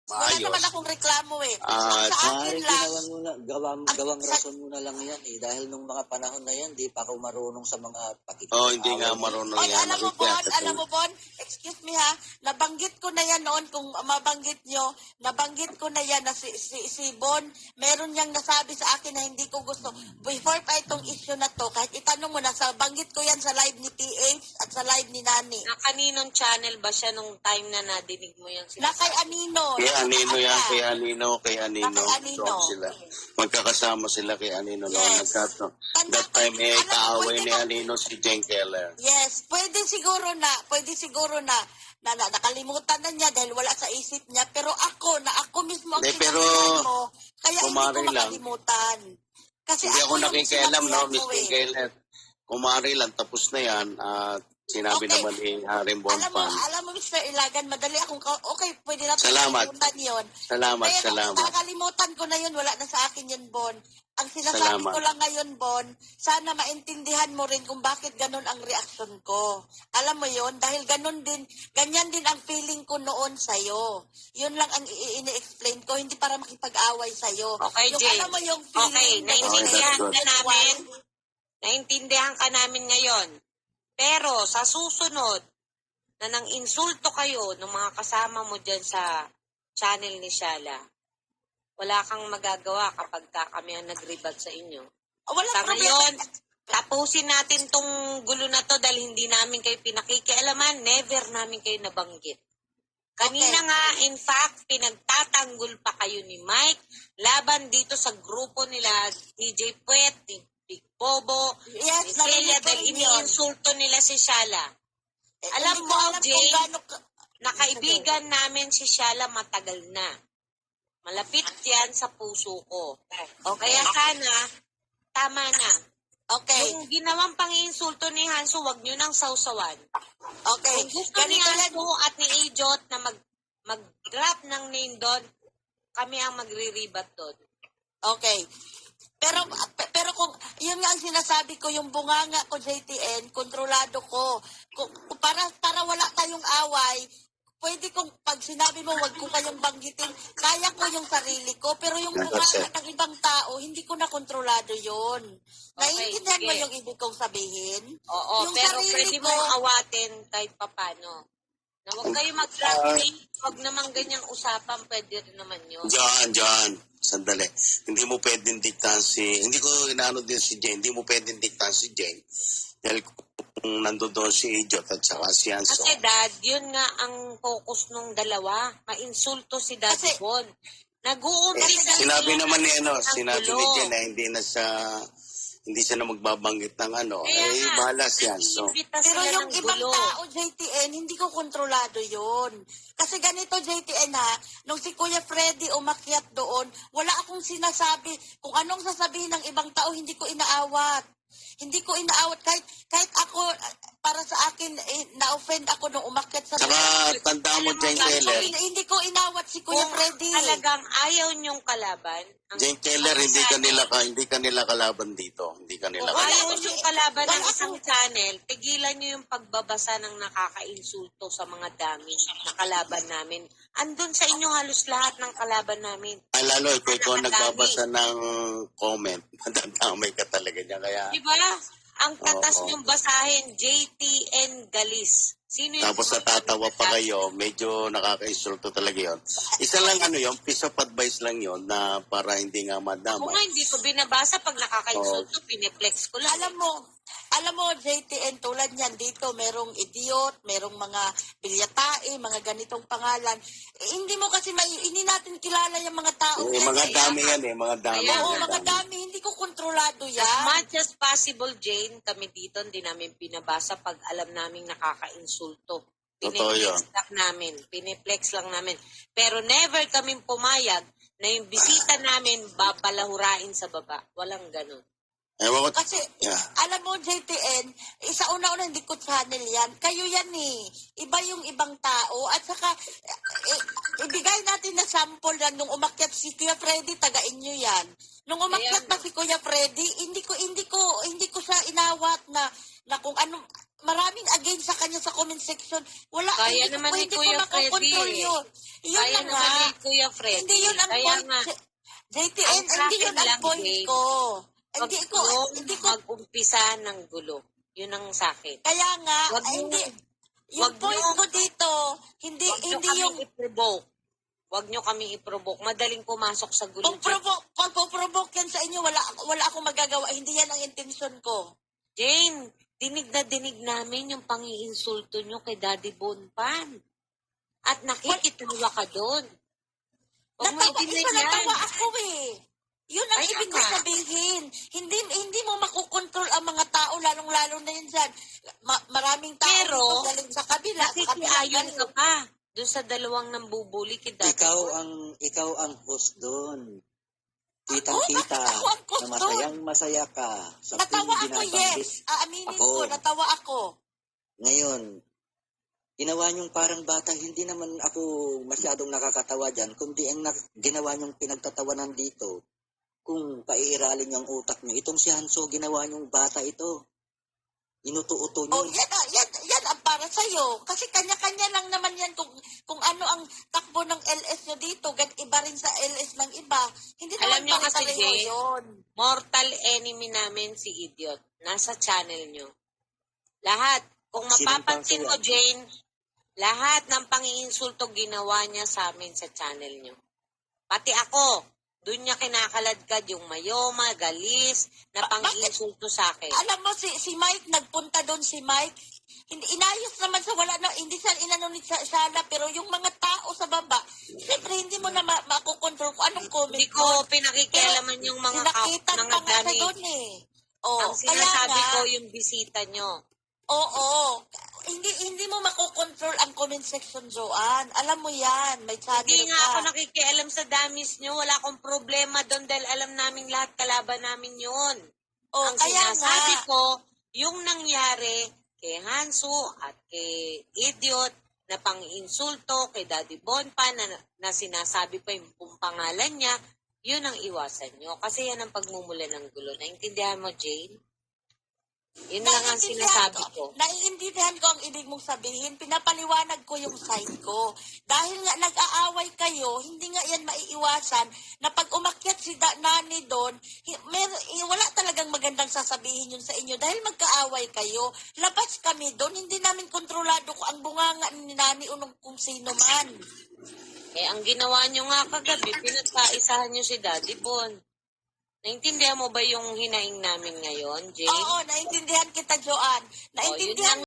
Wala naman maayos. akong reklamo eh. At Sa akin lang, Gawang rason mo na lang yan eh. Dahil nung mga panahon na yan, di pa ako marunong sa mga hindi nga pakikipag-away. marunong Oy, yan. alam mo, Bon, excuse me ha, nabanggit ko na yan noon, kung mabanggit nyo, nabanggit ko na yan na si Bon, meron niyang nasabi sa akin na hindi ko gusto. Before pa itong issue na to, kahit itanong mo na, banggit ko yan sa live ni PH at sa live ni Nani. Na kaninong channel ba siya nung time na nadinig mo yung Na kay Anino. Kay Anino yan, kay Anino. Anino. So, sila. Magkakasama sila kay Anino noon. Yes. That time kaaway ni pwede Anino si Jen Keller. Yes, pwede siguro na nakalimutan na niya dahil wala sa isip niya, pero ako mismo ang sinabihan mo, kaya hindi ko makalimutan. Kasi hindi ako nakikialam, no, Miss Jen Keller. Kumari lang, tapos na yan. Sinabi naman ni Haring Bonfan. Alam mo, Mr. Ilagan, madali akong, okay, pwede natin Salamat. kalimutan yun. Salamat. Nakalimutan ko na yun, wala na sa akin yun, Bon. Ang sinasabi ko lang ngayon, Bon, sana maintindihan mo rin kung bakit ganun ang reaksyon ko. Alam mo yun, dahil ganyan din ang feeling ko noon sa'yo. Yun lang ang ini-explain ko, hindi para makipag-away sa'yo. Okay, yung, Jane. alam mo yung feeling. Okay, naintindihan ka namin ngayon. Pero sa susunod, na nang insulto kayo ng mga kasama mo dyan sa channel ni Shala, wala kang magagawa kapag kami ang nag-rebut sa inyo. Sa ngayon, tapusin natin tong gulo na to dahil hindi namin kayo pinakikialaman, never namin kayo nabanggit. Kanina nga, in fact, pinagtatanggol pa kayo ni Mike laban dito sa grupo nila DJ Puet, Big Bobo, yes, Celia, dahil iniinsulto nila si Shala. Alam mo, Jane, nakaibigan namin si Shala matagal na. Malapit yan sa puso ko. Kaya sana, tama na. Okay. Yung ginawang pang-iinsulto ni Hanso, wag nyo nang sausawan. Okay. Kung gusto ni Hanso at ni Ijot na mag-drop ng name doon, kami ang magre-rebat doon. Okay. Pero kung yun nga ang sinasabi ko, yung bunganga ko JTN, kontrolado ko. Para wala tayong away, pwede kong pag sinabi mo wag ko kayong banggitin, kaya ko yung sarili ko, pero yung bunganga ng ibang tao, hindi ko na kontrolado yun. Naiintindihan mo yung ibig kong sabihin? Oo, yung pero pwede mong awatin kahit papano. Na huwag kayo mag-traffic, huwag naman ganyang usapan, pwede rin naman yun. John, sandali. Hindi mo pwedeng diktahan hindi ko inaano din si Jane, hindi mo pwedeng diktahan si Jane. Dahil kung nandoon si Ijot at saka si Hanso. Kasi Dad, yun nga ang focus nung dalawa. Mainsulto si Daddy Bon. Nag-uumpisa sinabi naman ni sinabi ni Jane na hindi siya na magbabanggit ng bahala si Hanso. Pero yung ibang tao, JTN, hindi ko kontrolado yun. Kasi ganito, JTN nung si Kuya Freddy umakyat doon, wala akong sinasabi. Kung anong sasabihin ng ibang tao, hindi ko inaawat. Hindi ko inaawat. Kahit ako, para sa akin, na-offend ako nung umakyat sa... Saka tandaan mo, Jane Keller. Hindi ko inawat si Kuya Freddy. Talagang ayaw niyong kalaban. Jane Keller, hindi kanila kalaban dito. Hindi kanila kalaban. kalaban. Ayaw niyong kalaban ng isang channel, pigilan niyo yung pagbabasa ng nakaka-insulto sa mga dami na kalaban namin. Andun sa inyo halos lahat ng kalaban namin. Lalo, ikaw nagbabasa ng comment, madadamay ka talaga niya. Kaya... Diba? Ang tatas niyong basahin, JTN Galis. Sino yung tapos natatawa pa kayo, medyo nakaka-insulto talaga yun. Isa lang yun, piece of advice lang yun na para hindi nga madama. Kung nga hindi ko binabasa pag nakaka-insulto, piniplex ko lang. Alam mo, JTN, tulad niyan dito, merong idiot, merong mga bilyatae, mga ganitong pangalan. Hindi mo kasi hindi natin kilala yung mga tao. Mga dami yan mga dami. Oo, mga dami. Hindi ko kontrolado yan. As much as possible, Jane, kami dito, hindi namin binabasa pag alam naming nakaka-insulto. Piniplex lang namin. Pero never kaming pumayag na yung bisita namin babalahurain sa baba. Walang ganun. Kasi, alam mo, JTN, sa una-una hindi ko channel yan. Kayo yan Iba yung ibang tao. At saka, ibigay natin na sample yan. Nung umakyat si Kuya Freddy, tagain nyo yan. Nung umakyat pa si Kuya Freddy, hindi ko siya inawat na kung ano, maraming against sa kanya sa comment section. Wala, Kaya hindi, naman ni pwede ko Kuya makokontrol Freddy, yun. Yun Kaya na nga. naman ni Kuya Freddy. Hindi yun ang Kaya point. nga, JTN, ang sa hindi akin yun ang lang, point Jane, ko. wag Hindi ko, yung hindi ko, mag-umpisa ng gulo. Yun ang sa akin. kaya nga, Wag ay, mo- hindi, wag yung point mo- ko dito, hindi, Huwag nyo hindi kami yung, i-provoke. Huwag nyo kami i-provoke. Madaling pumasok sa gulo. kung provoke yan sa inyo, wala akong magagawa. Hindi yan ang intention ko. Jane, dinig na dinig namin yung pangiinsulto nyo kay Daddy Bonpan. At nakikitawa ka doon. Huwag mo i-deny yan. Natawa ako eh. Yun ang Kaya ibig ko nga. sabihin. Hindi mo makukontrol ang mga tao, lalong-lalo na yun dyan. Maraming tao Pero, dito galing sa kabila. Nakikiayon ka pa doon sa dalawang nambubuli kay Daddy Ikaw ang host doon. Kitang-kita Ako ang host na masayang-masaya ka sa Natawa ako, binabanggit. yes. Aaminin Ako. ko, natawa ako. Ngayon, ginawa niyong parang bata, hindi naman ako masyadong nakakatawa dyan, kundi ang ginawa niyong pinagtatawanan dito, kung paiiralin niyo ang utak niyo, itong si Hanso, ginawa niyong bata ito. Inuto-uto niyo. Oh, yan ang para sa'yo. Kasi kanya-kanya lang naman yan kung ano ang takbo ng LS nyo dito. Iba rin sa LS ng iba. Hindi Alam naman nyo kasi, pare-pareho Jane, yun. mortal enemy namin si Idiot. Nasa channel nyo. Lahat. Kung mapapansin mo, Jane, lahat ng pangiinsulto ginawa niya sa amin sa channel nyo. Pati ako, doon niya kinakaladkad yung mayoma, galis, na pangiinsulto sa akin. Alam mo, si Mike, nagpunta doon si Mike. Hindi, inayos naman sa wala na, hindi siya inano ni Shala, pero yung mga tao sa baba, siyempre hindi mo na makukontrol kung anong comment Hindi ko pinakikialaman yung mga sinakitan mga pa nga siya dami. doon eh. Oh, Ang kaya sinasabi nga, ko yung bisita nyo. oo. Hindi mo makokontrol ang comment section, Joanne. Alam mo yan, may channel Hindi nga ka. ako nakikialam sa damis nyo. Wala akong problema doon dahil alam namin lahat kalaban namin yun. Oh, Ang kaya sinasabi nga. ko, yung nangyari kay Hansu at kay Idiot na pang-insulto kay Daddy Bonpan na sinasabi pa yung pangalan niya, yun ang iwasan nyo. Kasi yan ang pagmumula ng gulo. Naintindihan mo, Jane? Yun lang ang sinasabi ko. Naiintindihan ko ang ibig mong sabihin. Pinapaliwanag ko yung side ko. Dahil nga nag-aaway kayo, hindi nga yan maiiwasan na pag umakyat si Nani doon, wala talagang magandang sasabihin yun sa inyo. Dahil magkaaway kayo, labas kami doon, hindi namin kontrolado ko ang bunganga ni Nani o kung sino man. Eh, ang ginawa nyo nga kagabi, pinagkaisahan nyo si Daddy Bon. Naintindihan mo ba yung hinaing namin ngayon, Jane? Oo, naintindihan kita, Joanne. Naintindihan